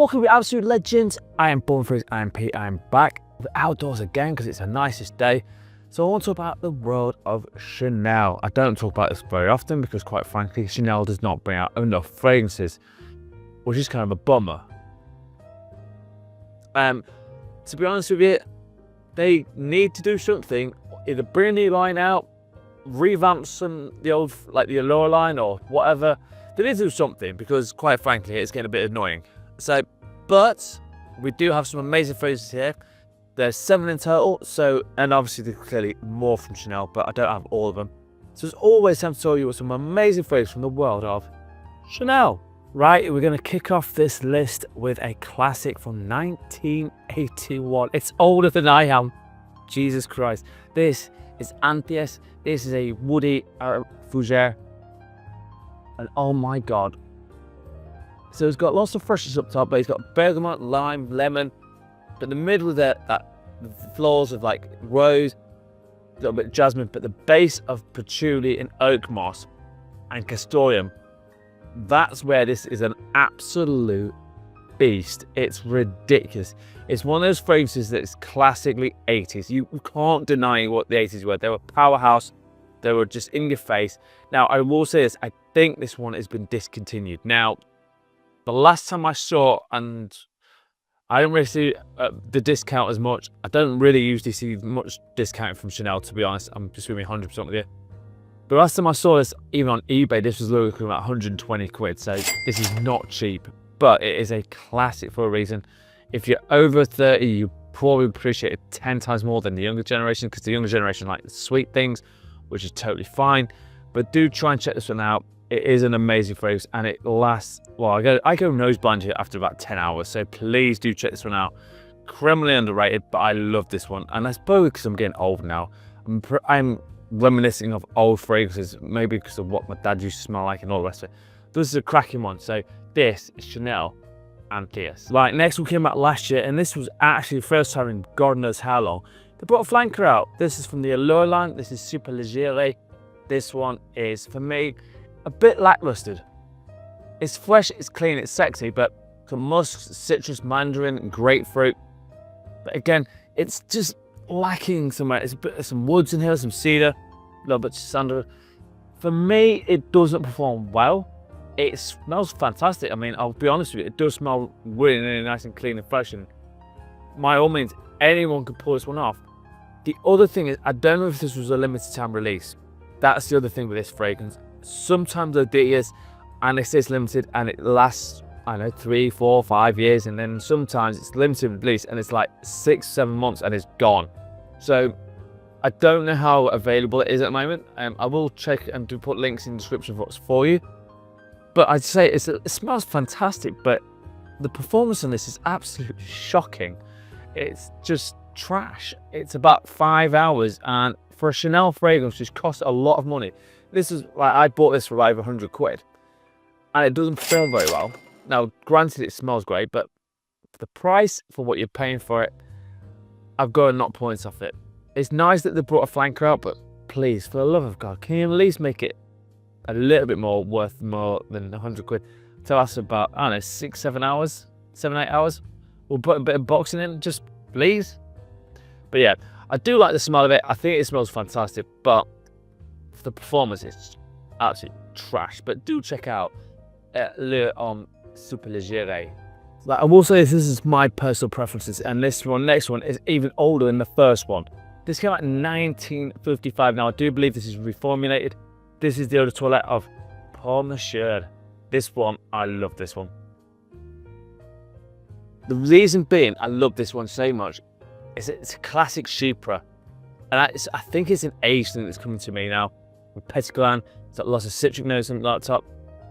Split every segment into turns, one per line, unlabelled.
Welcome to Absolute Legends. I am Born Freaks, I am Pete, I am back outdoors again because it's the nicest day. So I want to talk about the world of Chanel. I don't talk about this very often because quite frankly, Chanel does not bring out enough fragrances, which is kind of a bummer. To be honest with you, they need to do something, either bring a new line out, revamp the old, like the Allure line or whatever. They need to do something because quite frankly, it's getting a bit annoying. So, but we do have some amazing fragrances here. There's 7 in total, so, and obviously there's clearly more from Chanel, but I don't have all of them. So it's always time to tell you some amazing fragrances from the world of Chanel. Right, we're going to kick off this list with a classic from 1981. It's older than I am. Jesus Christ. This is Anateus. This is a woody fougere. And oh my God. So it's got lots of freshness up top, but it's got bergamot, lime, lemon. But in the middle of the floors of like rose, a little bit of jasmine, but the base of patchouli and oak moss and castoreum. That's where this is an absolute beast. It's ridiculous. It's one of those fragrances that's classically 80s. You can't deny what the 80s were. They were powerhouse. They were just in your face. Now, I will say this. I think this one has been discontinued. Now, the last time I saw, and I don't really see the discount as much. I don't really usually see much discount from Chanel, to be honest. I'm just going to be 100% with you. The last time I saw this, even on eBay, this was looking about 120 quid. So this is not cheap, but it is a classic for a reason. If you're over 30, you probably appreciate it 10 times more than the younger generation, because the younger generation like the sweet things, which is totally fine. But do try and check this one out. It is an amazing fragrance and it lasts, well, I go nose blind here after about 10 hours. So please do check this one out. Criminally underrated, but I love this one. And that's probably because I'm getting old now. I'm reminiscing of old fragrances, maybe because of what my dad used to smell like and all the rest of it. This is a cracking one. So this is Chanel Anateus. Right, next one came out last year, and this was actually the first time in God knows how long. They brought a flanker out. This is from the Allure line. This is Superleggera. This one is, for me, a bit lackluster. It's fresh, it's clean, it's sexy, but some musk, citrus, mandarin, and grapefruit. But again, it's just lacking somewhere. It's a bit, some woods in here, some cedar, a little bit of sandalwood. For me, it doesn't perform well. It smells fantastic. I mean, I'll be honest with you, it does smell really, really nice and clean and fresh. And by all means, anyone could pull this one off. The other thing is, I don't know if this was a limited time release. That's the other thing with this fragrance. Sometimes it is, and it says limited, and it lasts, I don't know, 3, 4, 5 years, and then sometimes it's limited release, and it's like 6, 7 months, and it's gone. So I don't know how available it is at the moment. I will check and put links in the description box for you. But I'd say it smells fantastic, but the performance on this is absolutely shocking. It's just trash. It's about 5 hours, and for a Chanel fragrance, which costs a lot of money. This is like, I bought this for like 100 quid, and it doesn't perform very well. Now, granted, it smells great, but the price for what you're paying for it, I've got to knock points off it. It's nice that they brought a flanker out, but please, for the love of God, can you at least make it a little bit more worth more than 100 quid to last about, I don't know, 6, 7 hours, 7, 8 hours? We'll put a bit of boxing in, just please. But yeah, I do like the smell of it. I think it smells fantastic, but the performance is absolutely trash. But do check out Allure Superleggera. Like, I will say this is my personal preferences, and this one, next one, is even older than the first one. This came out in 1955. Now I do believe this is reformulated. This is the Eau de Toilette of Monsieur. This one, I love this one. The reason being I love this one so much is it's a classic Chypre, and I think it's an age thing that's coming to me now. With Petitglan, it's got lots of citric notes on the top,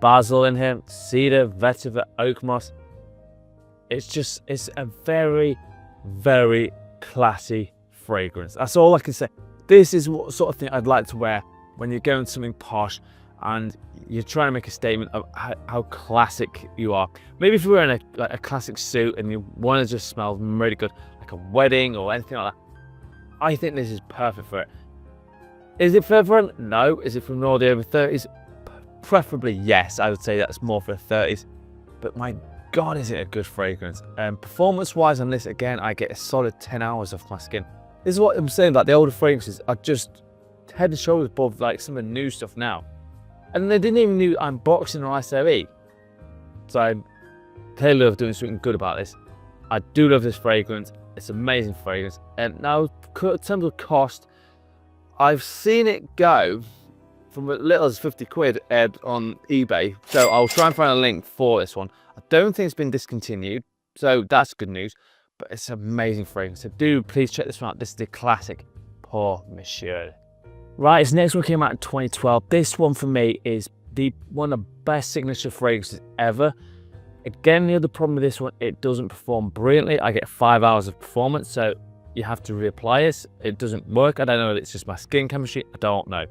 basil in here, cedar, vetiver, oak moss. It's a very, very classy fragrance. That's all I can say. This is what sort of thing I'd like to wear when you're going something posh and you're trying to make a statement of how classic you are. Maybe if you're wearing a classic suit and you want to just smell really good, like a wedding or anything like that, I think this is perfect for it. Is it for everyone? No. Is it for the over 30s? Preferably yes. I would say that's more for the 30s. But my God, is it a good fragrance. Performance-wise on this, again, I get a solid 10 hours off my skin. This is what I'm saying, like the older fragrances are just head and shoulders above like some of the new stuff now. And they didn't even do unboxing or SOE. So I clearly love doing something good about this. I do love this fragrance. It's an amazing fragrance. And now, in terms of cost, I've seen it go from as little as 50 quid on eBay. So I'll try and find a link for this one. I don't think it's been discontinued, so that's good news. But it's an amazing fragrance. So do please check this one out. This is the classic Pour Monsieur. Right, this next one came out in 2012. This one for me is one of the best signature fragrances ever. Again, the other problem with this one, it doesn't perform brilliantly. I get 5 hours of performance, so you have to reapply this. It doesn't work. I don't know if it's just my skin chemistry. I don't know.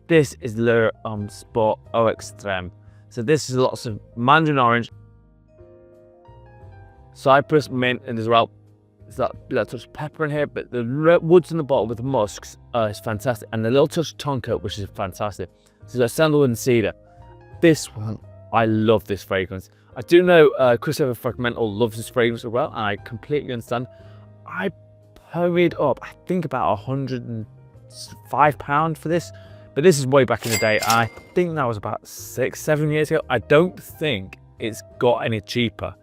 This is Allure Sport Au Extrême. So this is lots of mandarin orange, cypress, mint, and as well, it's that touch of pepper in here, but the woods in the bottle with the musks is fantastic. And the little touch of tonka, which is fantastic. So there's sandalwood and cedar. This one, I love this fragrance. I do know Christopher Fragmental loves this fragrance as well, and I completely understand. I hurried up, I think about £105 for this, but this is way back in the day. I think that was about 6-7 years ago. I don't think it's got any cheaper.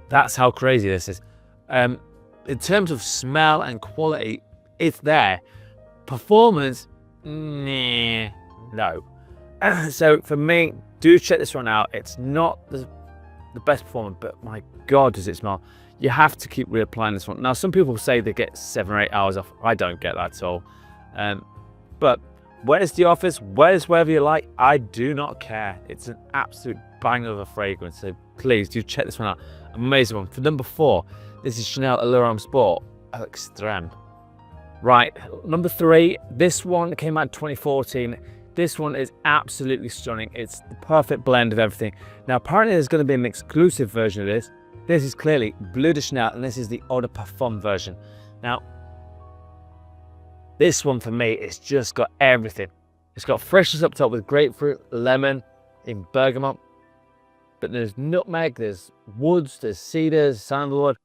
That's how crazy this is. In terms of smell and quality, it's there. Performance, nah, no. So for me, do check this one out. It's not the best performance, but my God, does it smell. You have to keep reapplying this one. Now, some people say they get 7 or 8 hours off. I don't get that at all. But where's the office? Where's wherever you like? I do not care. It's an absolute banger of a fragrance. So please do check this one out. Amazing one. For number 4, this is Chanel Allure Sport Au Extrême. Right, number 3, this one came out in 2014. This one is absolutely stunning. It's the perfect blend of everything. Now, apparently there's going to be an exclusive version of this. This is clearly Bleu De Chanel, and this is the Eau de Parfum version. Now, this one for me, it's just got everything. It's got freshness up top with grapefruit, lemon, in bergamot. But there's nutmeg, there's woods, there's cedars, sandalwood,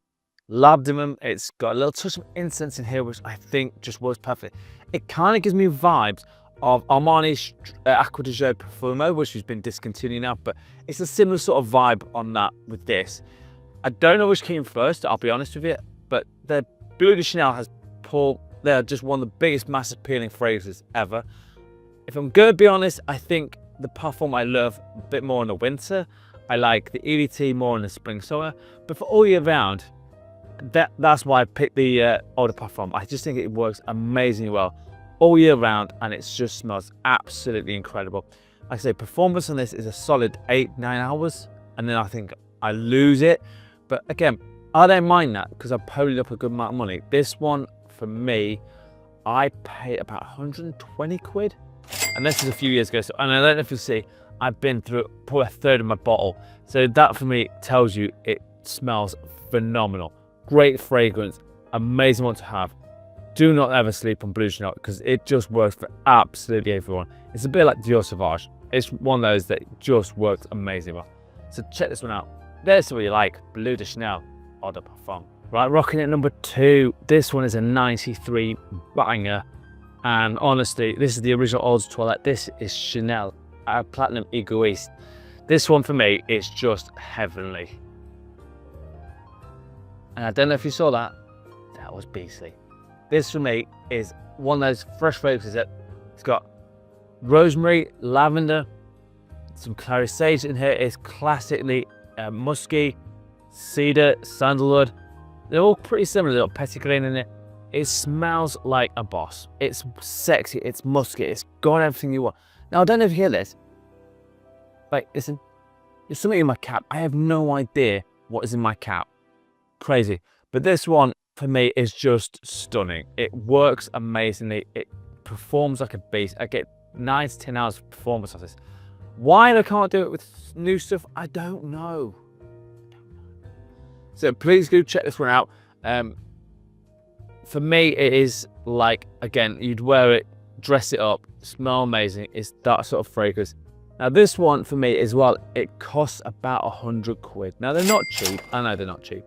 labdanum. It's got a little touch of incense in here, which I think just works perfectly. It kind of gives me vibes of Armani's Acqua di Gio Profumo, which has been discontinued now, but it's a similar sort of vibe on that with this. I don't know which came first, I'll be honest with you, but the Bleu de Chanel has pulled, they're just one of the biggest mass appealing fragrances ever. If I'm going to be honest, I think the Parfum I love a bit more in the winter. I like the EDT more in the spring, summer, but for all year round, that's why I picked the Eau de Parfum. I just think it works amazingly well all year round, and it just smells absolutely incredible. Like I say, performance on this is a solid 8-9 hours, and then I think I lose it. But again, I don't mind that because I've paid up a good amount of money. This one, for me, I paid about 120 quid. And this is a few years ago, so, and I don't know if you'll see, I've been through probably a third of my bottle. So that for me tells you it smells phenomenal. Great fragrance, amazing one to have. Do not ever sleep on Bleu De Chanel because it just works for absolutely everyone. It's a bit like Dior Sauvage. It's one of those that just works amazingly well. So check this one out. There's what you like, Bleu De Chanel Eau de Parfum. Right, rocking at number 2. This one is a 93 banger. And honestly, this is the original Eau de Toilette. This is Chanel Platinum Egoiste. This one for me is just heavenly. And I don't know if you saw that. That was beastly. This for me is one of those fresh fragrances that it's got rosemary, lavender, some clary sage in here. It's classically musky, cedar, sandalwood. They're all pretty similar. Little petitgrain in it. It smells like a boss. It's sexy. It's musky. It's got everything you want. Now I don't know if you hear this. Like, listen, there's something in my cap. I have no idea what is in my cap. Crazy. But this one for me is just stunning. It works amazingly. It performs like a beast. I get 9 to 10 hours of performance of this. Why I can't do it with new stuff, I don't know. So please do check this one out. For me, it is like, again, you'd wear it, dress it up, smell amazing. It's that sort of fragrance. Now this one for me as well, it costs about 100 quid. Now they're not cheap, I know they're not cheap,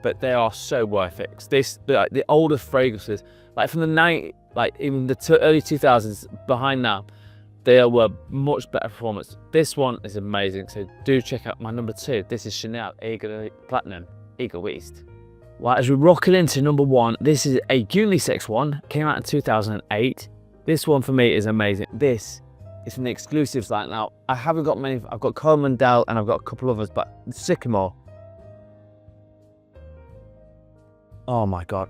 but they are so worth it. This, like the older fragrances, like from the like even the early 2000s behind now, they were much better performance. This one is amazing, so do check out my number 2. This is Chanel Platinum Egoiste. Right, as we're rocking into number 1, this is a unisex one, came out in 2008. This one for me is amazing. This is an exclusives line. Now, I haven't got many, I've got Coleman Dell and I've got a couple others, but Sycomore. Oh my God.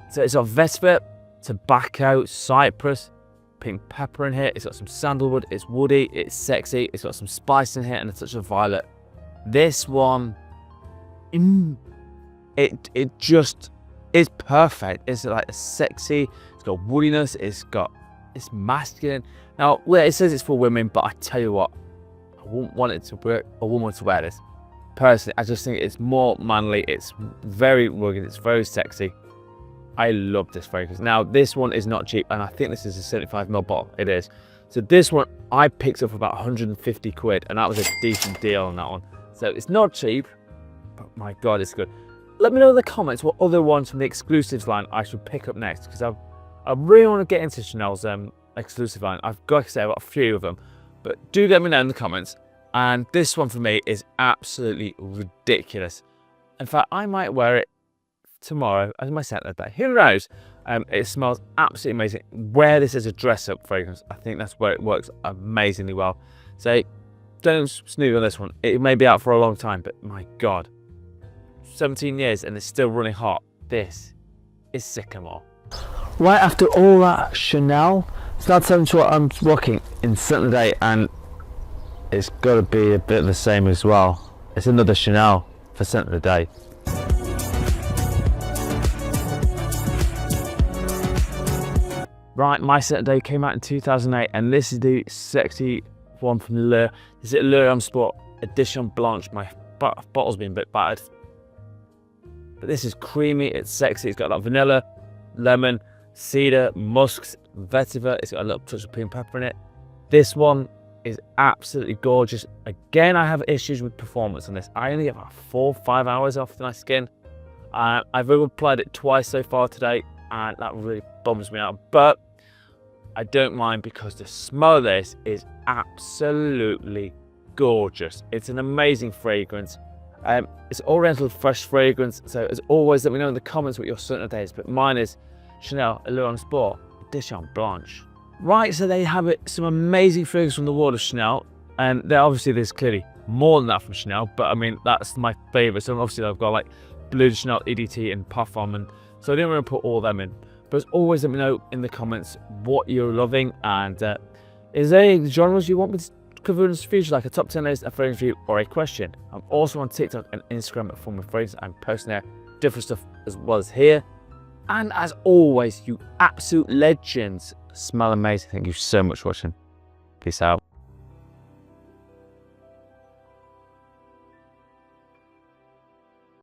So it's got vetiver, tobacco, cypress, pink pepper in here. It's got some sandalwood, it's woody, it's sexy, it's got some spice in here and a touch of violet. This one, it just is perfect. It's like a sexy, it's got woodiness, it's masculine. Now, well, it says it's for women, but I tell you what, I wouldn't want it to wear a woman to wear this. Personally, I just think it's more manly, it's very rugged, it's very sexy. I love this fragrance. Now, this one is not cheap, and I think this is a 75ml bottle. It is. So this one I picked up for about 150 quid, and that was a decent deal on that one. So it's not cheap, but my God, it's good. Let me know in the comments what other ones from the exclusives line I should pick up next, because I really want to get into Chanel's exclusive line. I've got to say, I've got a few of them, but do let me know in the comments. And this one for me is absolutely ridiculous. In fact, I might wear it tomorrow as my scent of the day. Who knows? It smells absolutely amazing. Wear this as a dress-up fragrance. I think that's where it works amazingly well. So don't snooze on this one. It may be out for a long time, but my God, 17 years and it's still running hot. This is Sycomore. Right after all that Chanel, it's now time to what I'm rocking in scent of the day, and it's got to be a bit of the same as well. It's another Chanel for scent of the day. Right, my scent of the day came out in 2008, and this is the sexy one from Allure. This is Allure Homme Sport Edition Blanche. My bottle's been a bit battered, but this is creamy, it's sexy, it's got like vanilla, lemon, cedar, musks, vetiver, it's got a little touch of pink pepper in it. This one is absolutely gorgeous. Again, I have issues with performance on this. I only get about 4 or 5 hours off my skin. I've applied it twice so far today, and that really bums me out, but I don't mind because the smell of this is absolutely gorgeous. It's an amazing fragrance. It's Oriental fresh fragrance, so as always, let me know in the comments what your scent of the day is, but mine is Chanel Allure Homme Sport Edition Blanche. Right, so they have some amazing fragrances from the world of Chanel, and there's clearly more than that from Chanel, but I mean, that's my favourite. So obviously I've got like Bleu De Chanel EDT and Parfum, and so I didn't want to put all them in. But as always, let me know in the comments what you're loving, and is there any genres you want me to cover in the future, like a top 10 list, a fragrance review, or a question. I'm also on TikTok and Instagram at Form of Fragrance. I'm posting there different stuff as well as here. And as always, you absolute legends, smell amazing. Thank you so much for watching. Peace out.